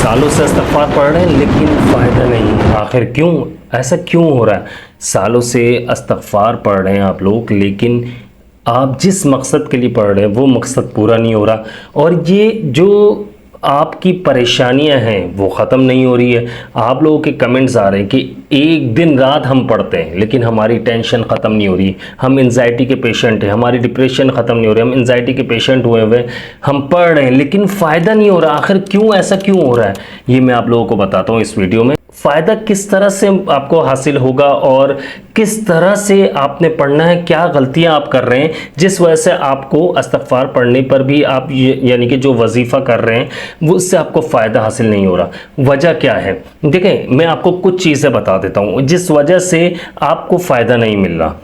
सालों से इस्तिग़फ़ार पढ़ रहे हैं लेकिन फ़ायदा नहीं, आखिर क्यों? ऐसा क्यों हो रहा है? सालों से इस्तिग़फ़ार पढ़ रहे हैं आप लोग, लेकिन आप जिस मकसद के लिए पढ़ रहे हैं वो मकसद पूरा नहीं हो रहा, और ये जो आपकी परेशानियां हैं वो ख़त्म नहीं हो रही है। आप लोगों के कमेंट्स आ रहे हैं कि एक दिन रात हम पढ़ते हैं लेकिन हमारी टेंशन ख़त्म नहीं हो रही, हम एंजाइटी के पेशेंट हैं, हमारी डिप्रेशन ख़त्म नहीं हो रही, हम एंजाइटी के पेशेंट हुए हुए, हम पढ़ रहे हैं लेकिन फ़ायदा नहीं हो रहा। आखिर क्यों, ऐसा क्यों हो रहा है, ये मैं आप लोगों को बताता हूँ इस वीडियो में। फ़ायदा किस तरह से आपको हासिल होगा और किस तरह से आपने पढ़ना है, क्या गलतियां आप कर रहे हैं जिस वजह से आपको इस्तिग़फ़ार पढ़ने पर भी आप यानी कि जो वजीफ़ा कर रहे हैं वो उससे आपको फ़ायदा हासिल नहीं हो रहा। वजह क्या है? देखें, मैं आपको कुछ चीज़ें बता देता हूँ जिस वजह से आपको फ़ायदा नहीं मिल रहा।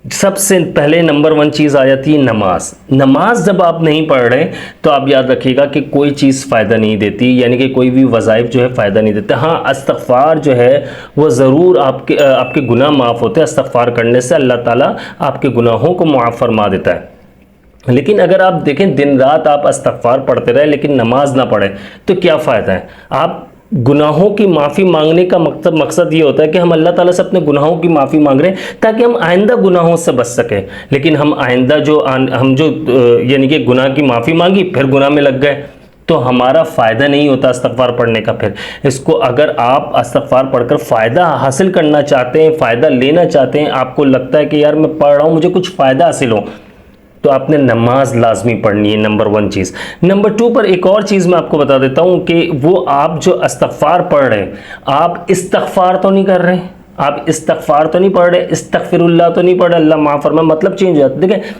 सबसे पहले नंबर 1 चीज़ आ जाती है नमाज। नमाज जब आप नहीं पढ़ रहे तो आप याद रखिएगा कि कोई चीज़ फ़ायदा नहीं देती, यानी कि कोई भी वज़ाइफ जो है फ़ायदा नहीं देते। हाँ, इस्तिग़फ़ार जो है वो ज़रूर आपके गुनाह माफ़ होते हैं। इस्तिग़फ़ार करने से अल्लाह ताला आपके गुनाहों को मुआफ़ फरमा देता है। लेकिन अगर आप देखें दिन रात आप इस्तिग़फ़ार पढ़ते रहे लेकिन नमाज ना पढ़ें तो क्या फ़ायदा है? आप गुनाहों की माफ़ी मांगने का मकसद ये होता है कि हम अल्लाह ताला से अपने गुनाहों की माफ़ी मांग रहे हैं ताकि हम आइंदा गुनाहों से बच सकें। लेकिन हम आइंदा हम जो यानी कि गुनाह की माफ़ी मांगी फिर गुनाह में लग गए तो हमारा फ़ायदा नहीं होता इस्तिग़फ़ार पढ़ने का। फिर इसको अगर आप इस्तिग़फ़ार पढ़कर फ़ायदा हासिल करना चाहते हैं, फ़ायदा लेना चाहते हैं, आपको लगता है कि यार मैं पढ़ रहा हूँ मुझे कुछ फ़ायदा हासिल हो, तो आपने नमाज लाजमी पढ़नी है, नंबर 1 चीज़। नंबर 2 पर एक और चीज़ मैं आपको बता देता हूँ कि वो आप जो इस्तिग़फ़ार पढ़ रहे हैं, आप इस्तिग़फ़ार तो नहीं कर रहे हैं, आप इस्तिग़फ़ार तो नहीं पढ़ रहे, इस्तग़फ़िरुल्लाह तो नहीं पढ़ रहे, अल्लाह माफ़ फरमाए, मतलब चेंज हो जाता है। देखिए,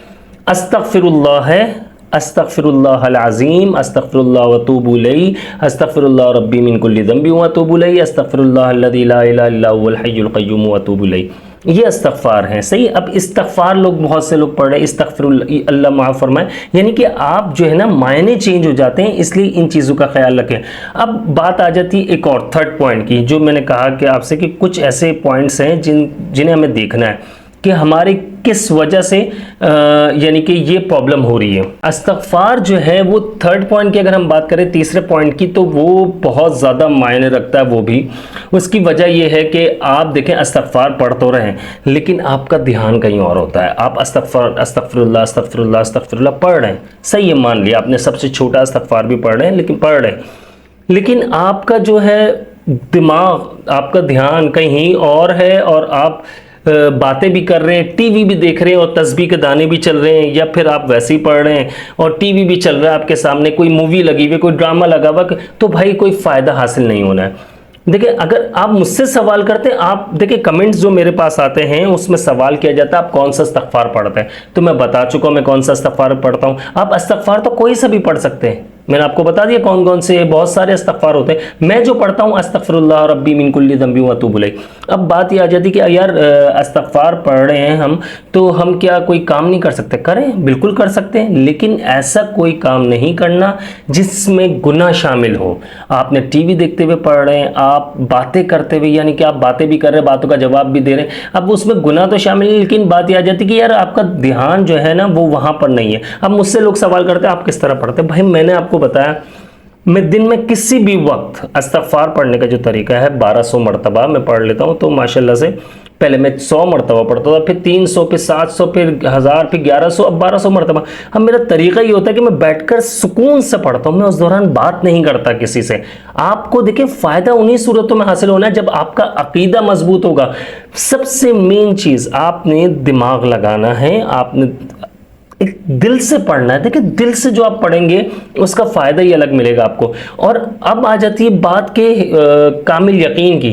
अस्तग़फ़िरुल्लाह है अस्तग़फ़िरुल्लाहल अज़ीम, अस्तग़फ़िरुल्लाह व अतूबु इलैहि, अस्तग़फ़िरुल्लाह रब्बी मिन कुल्लि ज़ंबि व अतूबु इलैहि, अस्तग़फ़िरुल्लाहल्लज़ी ला इलाहा इल्ला हुवल हय्युल क़य्यूम व अतूबु इलैहि। ये इस्तिग़फ़ार हैं, सही। अब इस्तिग़फ़ार लोग बहुत से लोग पढ़ रहे हैं इस्तग़फ़िरुल्लाह, अल्लाह माफ़ फरमाए, यानी कि आप जो है ना मायने चेंज हो जाते हैं, इसलिए इन चीज़ों का ख्याल रखें। अब बात आ जाती है एक और 3rd पॉइंट की, जो मैंने कहा कि आपसे कि कुछ ऐसे पॉइंट्स हैं जिन्हें हमें देखना है कि हमारे किस वजह से यानी कि ये प्रॉब्लम हो रही है। इस्तिग़फ़ार जो है वो 3rd पॉइंट की अगर हम बात करें, तीसरे पॉइंट की, तो वो बहुत ज़्यादा मायने रखता है। वो भी उसकी वजह ये है कि आप देखें इस्तिग़फ़ार पढ़ तो रहे हैं लेकिन आपका ध्यान कहीं और होता है। आप अस्तग़फ़िरुल्लाह अस्तग़फ़िरुल्लाह अस्तग़फ़िरुल्लाह पढ़ रहे हैं, सही है, मान लिया आपने सबसे छोटा इस्तिग़फ़ार भी पढ़ रहे हैं, लेकिन पढ़ रहे हैं, लेकिन आपका जो है दिमाग, आपका ध्यान कहीं और है और आप बातें भी कर रहे हैं, टीवी भी देख रहे हैं और तस्बीह के दाने भी चल रहे हैं, या फिर आप वैसे ही पढ़ रहे हैं और टीवी भी चल रहा है आपके सामने, कोई मूवी लगी हुई, कोई ड्रामा लगा हुआ, तो भाई कोई फ़ायदा हासिल नहीं होना है। देखिए, अगर आप मुझसे सवाल करते हैं, आप देखिए कमेंट्स जो मेरे पास आते हैं उसमें सवाल किया जाता है आप कौन सा इस्तिग़फ़ार पढ़ते हैं, तो मैं बता चुका हूँ मैं कौन सा इस्तिग़फ़ार पढ़ता हूँ। आप इस्तिग़फ़ार तो कोई सा भी पढ़ सकते हैं, मैंने आपको बता दिया कौन कौन से, बहुत सारे इस्तिग़फ़ार होते हैं। मैं जो पढ़ता हूँ अस्तग़फ़िरुल्लाह रब्बी मिन कुल्लि ज़ंबि व अतूबु इलैहि। अब बात ये आ जाती है कि यार इस्तिग़फ़ार पढ़ रहे हैं हम, तो हम क्या कोई काम नहीं कर सकते? करें, बिल्कुल कर सकते हैं, लेकिन ऐसा कोई काम नहीं करना जिसमें गुनाह शामिल हो। आपने टीवी देखते हुए पढ़ रहे हैं, आप बातें करते हुए, यानी कि आप बातें भी कर रहे हैं, बातों का जवाब भी दे रहे हैं, अब उसमें गुनाह तो शामिल है, लेकिन बात यह आ जाती है कि यार आपका ध्यान जो है ना वो वहाँ पर नहीं है। अब मुझसे लोग सवाल करते हैं आप किस तरह पढ़ते हैं? भाई मैंने आपको बताया, मैं दिन में किसी भी वक्त इस्तिग़फ़ार पढ़ने का जो तरीका है 1200 मरतबा मैं पढ़ लेता हूँ। तो माशाल्लाह से पहले मैं 100 मरतबा पढ़ता था, फिर 300, फिर 700, फिर 1000, फिर 1100, अब 1200 मरतबा। अब मेरा तरीका ये होता है कि मैं बैठकर सुकून से पढ़ता हूँ, मैं उस दौरान बात नहीं करता किसी से। आपको देखिए फ़ायदा उन्हीं सूरतों में हासिल होना है जब आपका अक़ीदा मजबूत होगा। सबसे मेन चीज़, आपने दिमाग लगाना है, आपने एक दिल से पढ़ना है। देखिए, दिल से जो आप पढ़ेंगे उसका फ़ायदा ही अलग मिलेगा आपको। और अब आ जाती है बात के कामिल यकीन की।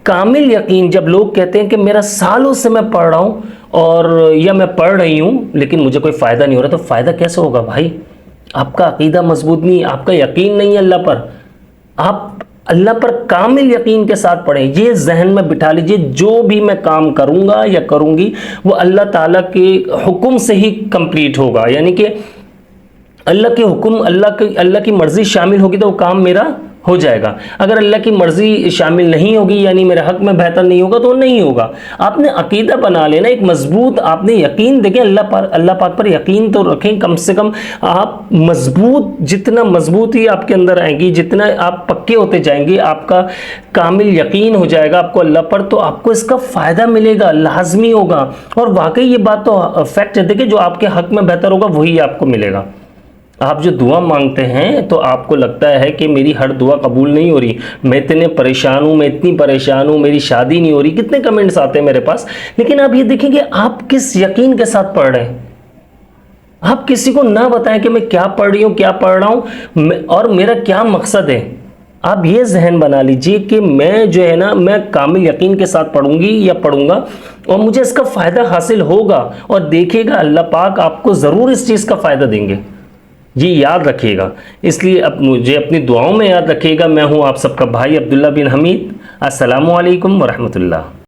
कामिल यकीन, जब लोग कहते हैं कि मेरा सालों से मैं पढ़ रहा हूँ और या मैं पढ़ रही हूँ लेकिन मुझे कोई फ़ायदा नहीं हो रहा, तो फ़ायदा कैसे होगा भाई? आपका अक़ीदा मजबूत नहीं, आपका यकीन नहीं है अल्लाह पर। आप अल्लाह पर कामिल यकीन के साथ पढ़ें, ये जहन में बिठा लीजिए, जो भी मैं काम करूँगा या करूँगी वो अल्लाह ताला के हुक्म से ही कंप्लीट होगा, यानी कि अल्लाह के हुक्म, अल्लाह की मर्ज़ी शामिल होगी तो वो काम मेरा हो जाएगा। अगर अल्लाह की मर्ज़ी शामिल नहीं होगी, यानी मेरे हक़ में बेहतर नहीं होगा, तो नहीं होगा। आपने अक़ीदा बना लेना एक मज़बूत, आपने यकीन, देखें अल्लाह पाक पर यकीन तो रखें कम से कम। आप मज़बूत, जितना मज़बूती आपके अंदर आएगी, जितना आप पक्के होते जाएंगे, आपका कामिल यकीन हो जाएगा आपको अल्लाह पर, तो आपको इसका फ़ायदा मिलेगा, लाजमी होगा। और वाकई ये बात तो फैक्ट है। देखिए, जो आपके हक़ में बेहतर होगा वही आपको मिलेगा। आप जो दुआ मांगते हैं तो आपको लगता है कि मेरी हर दुआ कबूल नहीं हो रही, मैं इतने परेशान हूँ, मैं इतनी परेशान हूँ, मेरी शादी नहीं हो रही, कितने कमेंट्स आते हैं मेरे पास। लेकिन आप ये देखेंगे आप किस यकीन के साथ पढ़ रहे हैं। आप किसी को ना बताएं कि मैं क्या पढ़ रही हूँ, क्या पढ़ रहा हूँ और मेरा क्या मकसद है। आप ये जहन बना लीजिए कि मैं जो है ना, मैं कामिल यकीन के साथ पढ़ूंगी या पढ़ूंगा और मुझे इसका फ़ायदा हासिल होगा। और देखिएगा अल्लाह पाक आपको ज़रूर इस चीज़ का फ़ायदा देंगे, ये याद रखिएगा। इसलिए अब मुझे अपनी दुआओं में याद रखिएगा। मैं हूँ आप सबका भाई अब्दुल्ला बिन हमीद। अस्सलामु अलैकुम वरहमतुल्लाह।